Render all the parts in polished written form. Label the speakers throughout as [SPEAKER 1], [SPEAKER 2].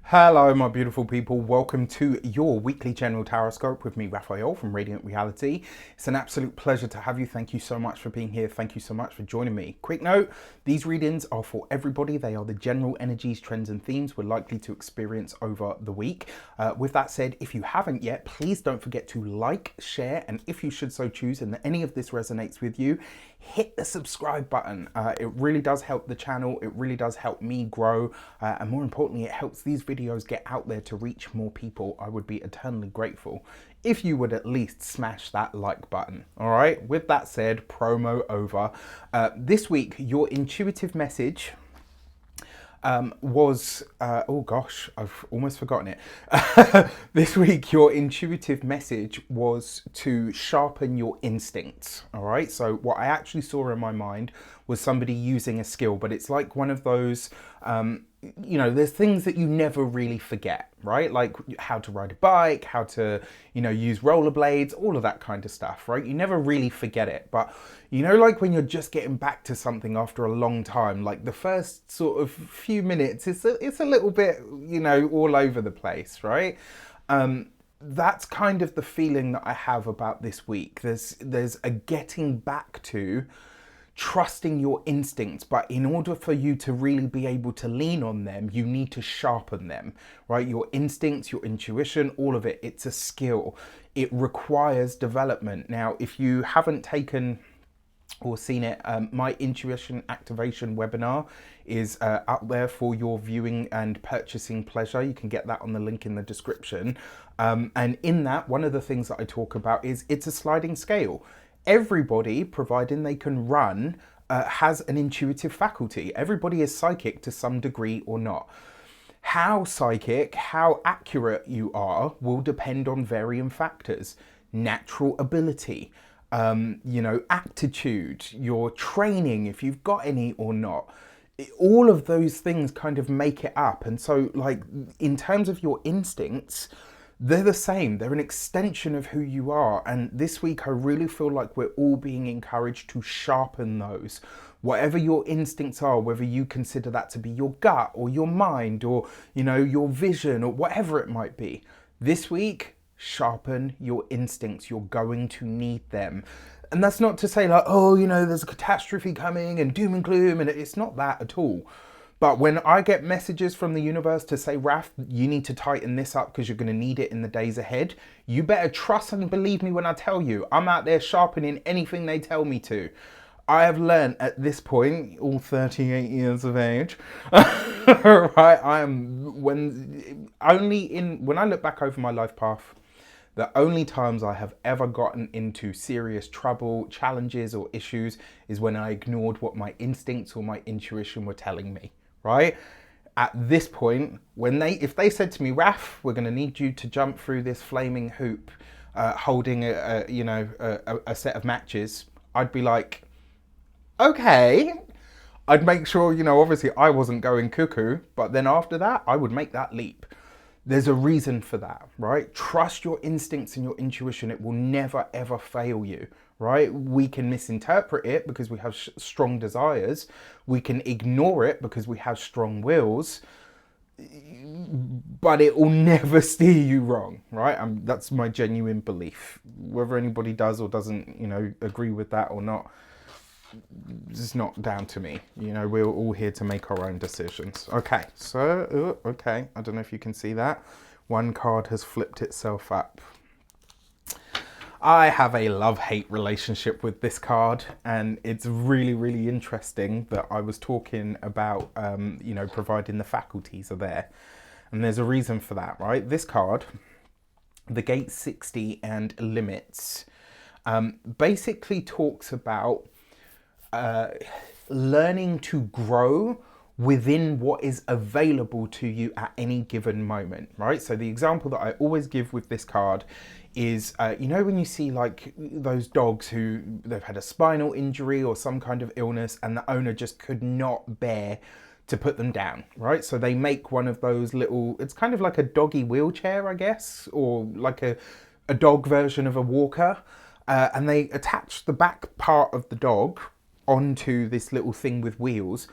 [SPEAKER 1] Hello, my beautiful people. Welcome to your weekly general taroscope with me, Raphael from Radiant Reality. It's an absolute pleasure to have you. Thank you so much for being here. Thank you so much for joining me. Quick note, these readings are for everybody. They are the general energies, trends and themes we're likely to experience over the week. With that said, if you haven't yet, please don't forget to like, share, and if you should so choose and any of this resonates with you, hit the subscribe button. It really does help the channel. It really does help me grow. And more importantly, it helps these videos get out there to reach more people. I would be eternally grateful if you would at least smash that like button. All right. With that said, promo over. This week, your intuitive message was, oh gosh, I've almost forgotten it. This week, your intuitive message was to sharpen your instincts. All right. So what I actually saw in my mind was somebody using a skill, but it's like one of those, there's things that you never really forget, right? Like how to ride a bike, how to, use rollerblades, all of that kind of stuff, right? You never really forget it. But, like when you're just getting back to something after a long time, like the first sort of few minutes, it's a little bit, all over the place, right? That's kind of the feeling that I have about this week. There's a getting back to trusting your instincts, but in order for you to really be able to lean on them, you need to sharpen them, right? Your instincts, your intuition, all of it, it's a skill. It requires development. Now, if you haven't taken or seen it, my intuition activation webinar is out there for your viewing and purchasing pleasure. You can get that on the link in the description. And in that, one of the things that I talk about is it's a sliding scale. Everybody, providing they can run, has an intuitive faculty. Everybody is psychic to some degree or not. How psychic, how accurate you are will depend on varying factors. Natural ability, aptitude, your training, if you've got any or not. All of those things kind of make it up. And so, like, in terms of your instincts, they're the same. They're an extension of who you are. And this week, I really feel like we're all being encouraged to sharpen those. Whatever your instincts are, whether you consider that to be your gut or your mind or, your vision or whatever it might be. This week, sharpen your instincts. You're going to need them. And that's not to say like, there's a catastrophe coming and doom and gloom. And it's not that at all. But when I get messages from the universe to say, Raf, you need to tighten this up because you're going to need it in the days ahead, you better trust and believe me when I tell you, I'm out there sharpening anything they tell me to. I have learned at this point, all 38 years of age, right, when I look back over my life path, the only times I have ever gotten into serious trouble, challenges or issues is when I ignored what my instincts or my intuition were telling me. Right? At this point, if they said to me, Raf, we're going to need you to jump through this flaming hoop, holding a set of matches, I'd be like, okay. I'd make sure, obviously I wasn't going cuckoo, but then after that, I would make that leap. There's a reason for that, right? Trust your instincts and your intuition. It will never, ever fail you, right? We can misinterpret it because we have strong desires. We can ignore it because we have strong wills, but it will never steer you wrong, right? That's my genuine belief. Whether anybody does or doesn't, agree with that or not, it's not down to me. We're all here to make our own decisions. Okay, so, I don't know if you can see that. One card has flipped itself up. I have a love-hate relationship with this card, and it's really, really interesting that I was talking about, providing the faculties are there. And there's a reason for that, right? This card, the Gate 60 and Limits, basically talks about learning to grow within what is available to you at any given moment, right? So the example that I always give with this card is, when you see like those dogs who they've had a spinal injury or some kind of illness and the owner just could not bear to put them down, right? So they make one of those little, it's kind of like a doggy wheelchair, I guess, or like a dog version of a walker, and they attach the back part of the dog onto this little thing with wheels,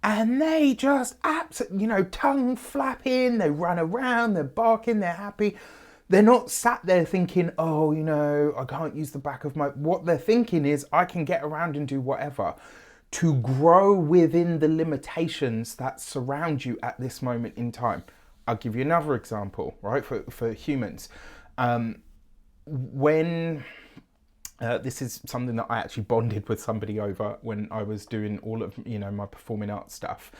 [SPEAKER 1] and they just absolutely, tongue flapping, they run around, they're barking, they're happy. They're not sat there thinking, oh, I can't use the back of my... What they're thinking is, I can get around and do whatever. To grow within the limitations that surround you at this moment in time. I'll give you another example, right, for humans. When... this is something that I actually bonded with somebody over when I was doing all of, my performing arts stuff.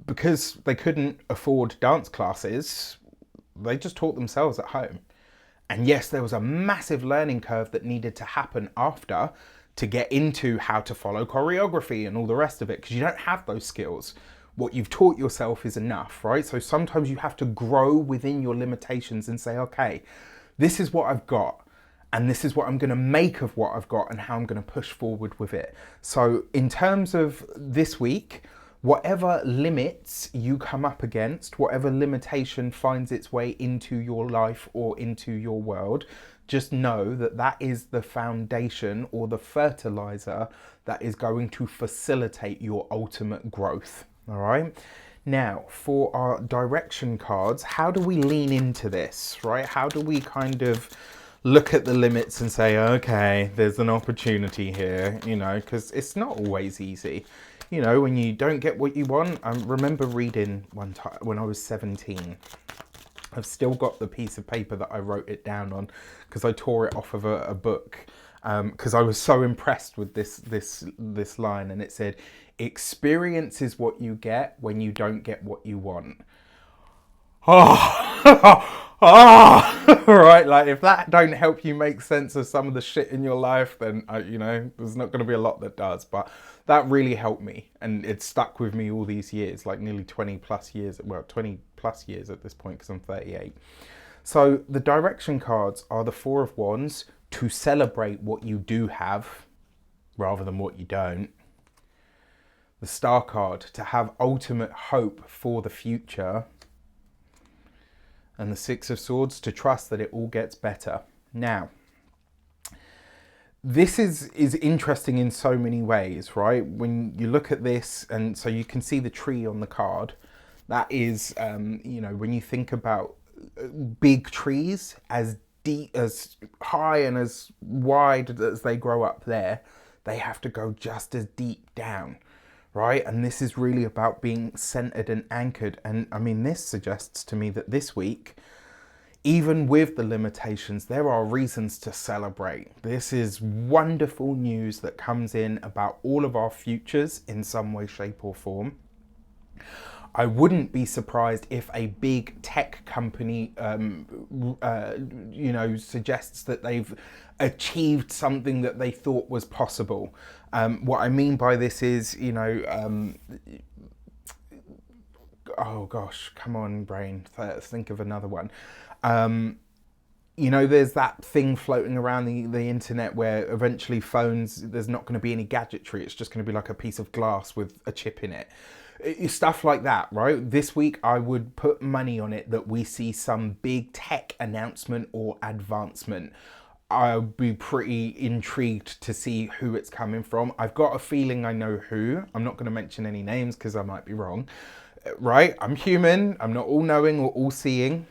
[SPEAKER 1] Because they couldn't afford dance classes, they just taught themselves at home. And yes, there was a massive learning curve that needed to happen after to get into how to follow choreography and all the rest of it, because you don't have those skills. What you've taught yourself is enough, right? So sometimes you have to grow within your limitations and say, okay, this is what I've got. And this is what I'm going to make of what I've got and how I'm going to push forward with it. So in terms of this week, whatever limits you come up against, whatever limitation finds its way into your life or into your world, just know that that is the foundation or the fertilizer that is going to facilitate your ultimate growth. All right. Now, for our direction cards, how do we lean into this, right? How do we kind of look at the limits and say, okay, there's an opportunity here, because it's not always easy. When you don't get what you want. I remember reading one time when I was 17. I've still got the piece of paper that I wrote it down on because I tore it off of a book because I was so impressed with this line, and it said, "Experience is what you get when you don't get what you want." Right, like if that don't help you make sense of some of the shit in your life, then there's not going to be a lot that does. But that really helped me, and it stuck with me all these years, like nearly 20 plus years at this point, because I'm 38. So the direction cards are the Four of Wands, to celebrate what you do have rather than what you don't. The Star card, to have ultimate hope for the future. And the Six of Swords, to trust that it all gets better. Now, this is interesting in so many ways, right? When you look at this, and so you can see the tree on the card, that is, when you think about big trees, as deep, as high and as wide as they grow up there, they have to go just as deep down. Right? And this is really about being centered and anchored. And I mean, this suggests to me that this week, even with the limitations, there are reasons to celebrate. This is wonderful news that comes in about all of our futures in some way, shape or form. I wouldn't be surprised if a big tech company, suggests that they've achieved something that they thought was possible. What I mean by this is, oh gosh, come on, brain, think of another one. There's that thing floating around the internet where eventually phones, there's not going to be any gadgetry. It's just going to be like a piece of glass with a chip in it. Stuff like that, right? This week, I would put money on it that we see some big tech announcement or advancement. I'll be pretty intrigued to see who it's coming from. I've got a feeling I know who. I'm not going to mention any names because I might be wrong, right? I'm human. I'm not all-knowing or all-seeing.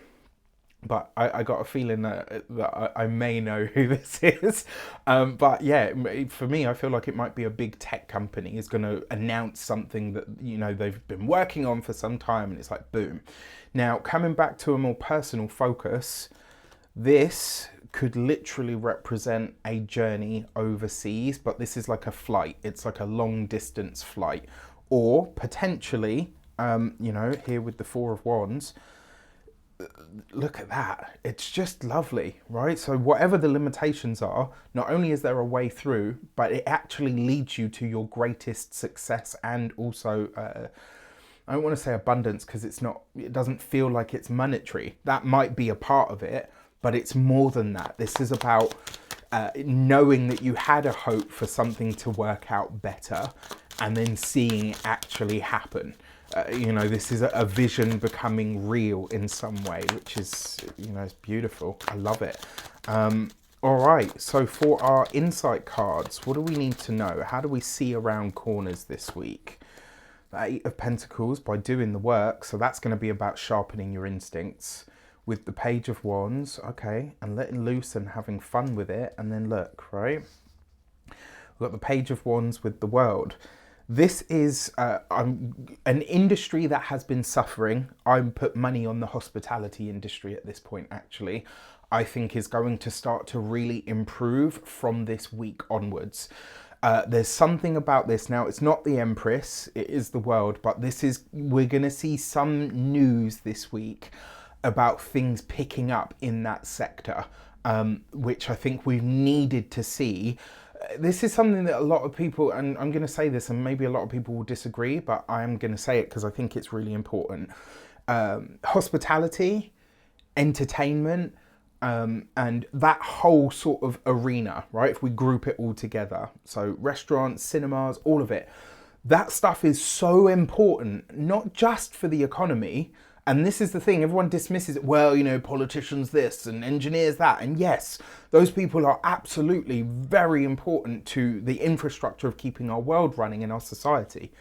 [SPEAKER 1] But I got a feeling that I may know who this is. But yeah, for me, I feel like it might be a big tech company is going to announce something that, they've been working on for some time, and it's like, boom. Now, coming back to a more personal focus, this could literally represent a journey overseas, but this is like a flight. It's like a long distance flight. Or potentially, here with the Four of Wands, look at that. It's just lovely, right? So whatever the limitations are, not only is there a way through, but it actually leads you to your greatest success, and also, I don't want to say abundance because it doesn't feel like it's monetary. That might be a part of it, but it's more than that. This is about knowing that you had a hope for something to work out better and then seeing it actually happen. This is a vision becoming real in some way, which is, it's beautiful. I love it. All right, so for our insight cards, what do we need to know? How do we see around corners this week? The Eight of Pentacles by doing the work. So that's going to be about sharpening your instincts. With the Page of Wands, okay, and letting loose and having fun with it. And then look, right? We've got the Page of Wands with the World. This is an industry that has been suffering. I put money on the hospitality industry at this point, actually. I think is going to start to really improve from this week onwards. There's something about this now. It's not the Empress, it is the World, but we're going to see some news this week about things picking up in that sector, which I think we've needed to see. This is something that a lot of people, and I'm going to say this and maybe a lot of people will disagree, but I'm going to say it because I think it's really important. Hospitality, entertainment, and that whole sort of arena, right? If we group it all together. So restaurants, cinemas, all of it. That stuff is so important, not just for the economy. And this is the thing, everyone dismisses it. Well, you know, politicians this and engineers that. And yes, those people are absolutely very important to the infrastructure of keeping our world running in our society.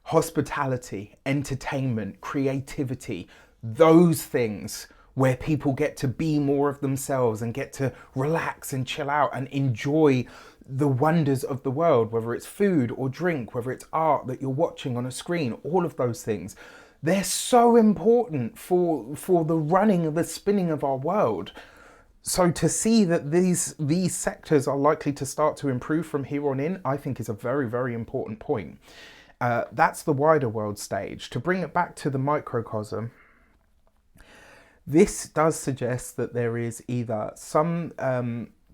[SPEAKER 1] Hospitality, entertainment, creativity, those things where people get to be more of themselves and get to relax and chill out and enjoy the wonders of the world, whether it's food or drink, whether it's art that you're watching on a screen, all of those things. They're so important for the running and the spinning of our world. So to see that these sectors are likely to start to improve from here on in, I think is a very, very important point. That's the wider world stage. To bring it back to the microcosm, this does suggest that there is either some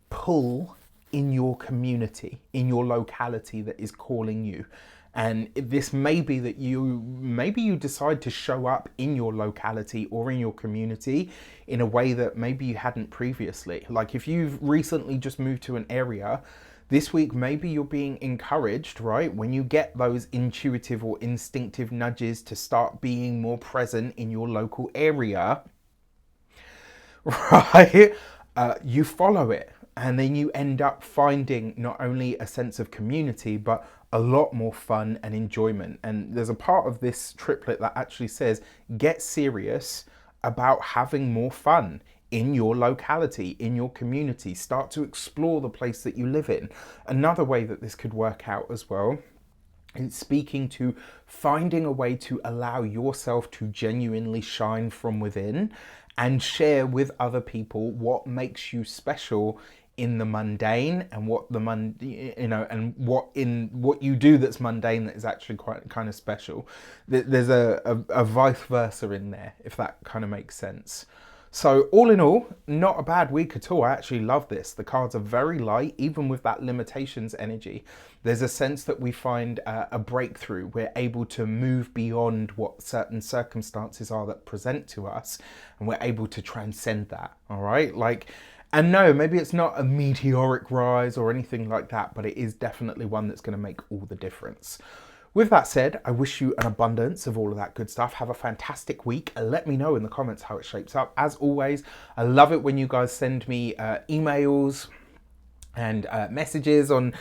[SPEAKER 1] pull in your community, in your locality that is calling you. And this may be that maybe you decide to show up in your locality or in your community in a way that maybe you hadn't previously. Like if you've recently just moved to an area, this week maybe you're being encouraged, right? When you get those intuitive or instinctive nudges to start being more present in your local area, right? You follow it. And then you end up finding not only a sense of community, but a lot more fun and enjoyment. And there's a part of this triplet that actually says, get serious about having more fun in your locality, in your community. Start to explore the place that you live in. Another way that this could work out as well, it's speaking to finding a way to allow yourself to genuinely shine from within and share with other people what makes you special in the mundane, and what and what you do that's mundane that is actually quite kind of special. There's a vice versa in there, if that kind of makes sense. So all in all, not a bad week at all. I actually love this. The cards are very light, even with that limitations energy. There's a sense that we find a breakthrough. We're able to move beyond what certain circumstances are that present to us, and we're able to transcend that, all right? And no, maybe it's not a meteoric rise or anything like that, but it is definitely one that's going to make all the difference. With that said, I wish you an abundance of all of that good stuff. Have a fantastic week. Let me know in the comments how it shapes up. As always, I love it when you guys send me emails and messages on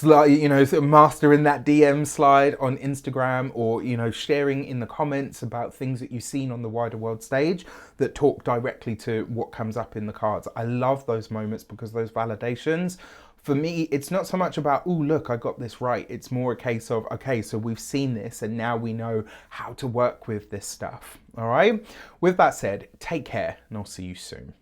[SPEAKER 1] mastering that DM slide on Instagram, or sharing in the comments about things that you've seen on the wider world stage that talk directly to what comes up in the cards. I love those moments because those validations, for me, it's not so much about, oh look, I got this right. It's more a case of, okay, so we've seen this and now we know how to work with this stuff. All right, with that said, take care and I'll see you soon.